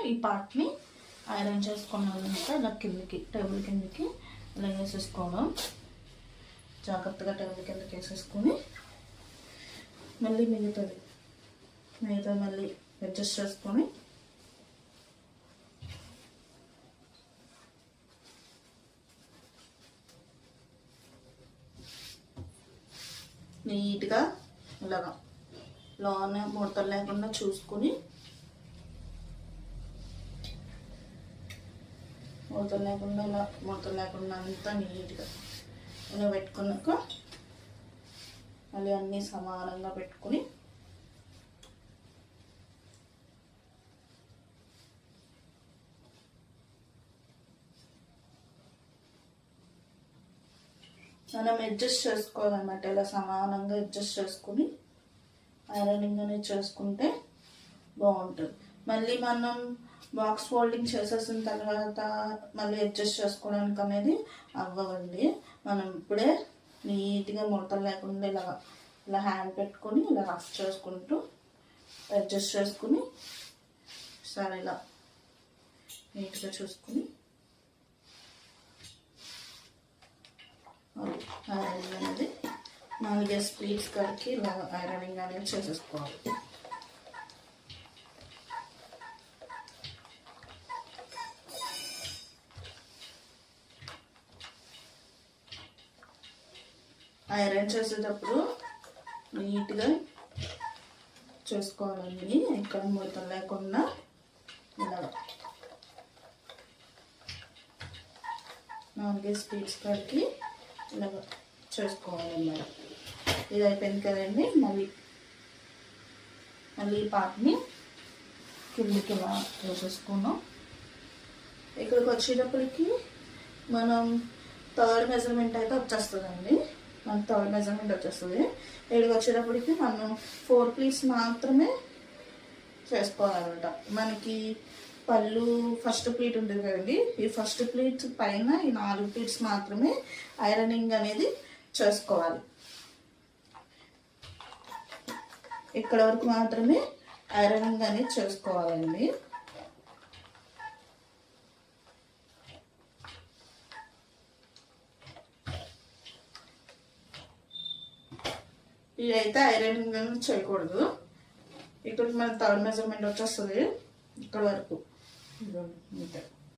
ఈ పార్ట్ని ఐరన్ చేసుకున్నాక ఇలా కిందకి టేబుల్ కిందకి ఇలా వేసేసుకోవడం. జాగ్రత్తగా టేబుల్ కిందకి వేసేసుకొని మళ్ళీ మిగతా మళ్ళీ అడ్జస్ట్ చేసుకొని నీట్గా ఇలాగా లోన ముడతలు లేకుండా చూసుకొని ముడతలు లేకుండా అంతా నీట్గా ఇలా పెట్టుకున్నాక మళ్ళీ అన్నీ సమానంగా పెట్టుకొని మనం అడ్జస్ట్ చేసుకోవాలన్నమాట. ఇలా సమానంగా అడ్జస్ట్ చేసుకుని ఐరనింగ్ అనేది చేసుకుంటే బాగుంటుంది. మళ్ళీ మనం బాక్స్ ఫోల్డింగ్ చేసేసిన తర్వాత మళ్ళీ అడ్జస్ట్ చేసుకోవడానికి అనేది అవ్వవండి. మనం ఇప్పుడే నీట్గా ముడతలు లేకుండా ఇలా హ్యాండ్ పెట్టుకొని ఇలా రఫ్ చేసుకుంటూ అడ్జస్ట్ చేసుకుని సరే ఇలా నీట్గా చూసుకుని ఐరనింగ్ అనేది 4 స్పీడ్స్ కడికి ఇలా ఐరనింగ్ అనేది చేసేసుకోవాలి. ఐరన్ చేసేటప్పుడు నీట్గా చేసుకోవాలండి. ఇక్కడ ముడతలు లేకుండా ఇలా 4 స్పీడ్స్ కడికి ఇలా చేసుకోవాలన్నమాట. ఇది అయిపోయింది కదండి. మళ్ళీ ఈ పార్ట్ని కిందికి ఇలా వేసేసుకున్నాం. ఇక్కడికి వచ్చేటప్పటికి మనం థర్డ్ మెజర్మెంట్ అయితే వచ్చేస్తుందండి. మనకు థర్డ్ మెజర్మెంట్ వచ్చేస్తుంది. ఇక్కడికి వచ్చేటప్పటికి మనం 4 ప్లీట్స్ మాత్రమే చేసుకోవాలన్నమాట. మనకి పళ్ళు ఫస్ట్ ప్లీట్ ఉంటుంది కదండి. ఈ ఫస్ట్ ప్లీట్స్ పైన ఈ 4 ప్లీట్స్ మాత్రమే ఐరనింగ్ అనేది చేసుకోవాలి. ఇక్కడ వరకు మాత్రమే ఐరనింగ్ అనేది చేసుకోవాలండి. ఇదైతే ఐరనింగ్ అనేది చేయకూడదు. ఇక్కడికి మన థర్డ్ మెజర్మెంట్ వచ్చేస్తుంది ఇక్కడ వరకు. అంతే.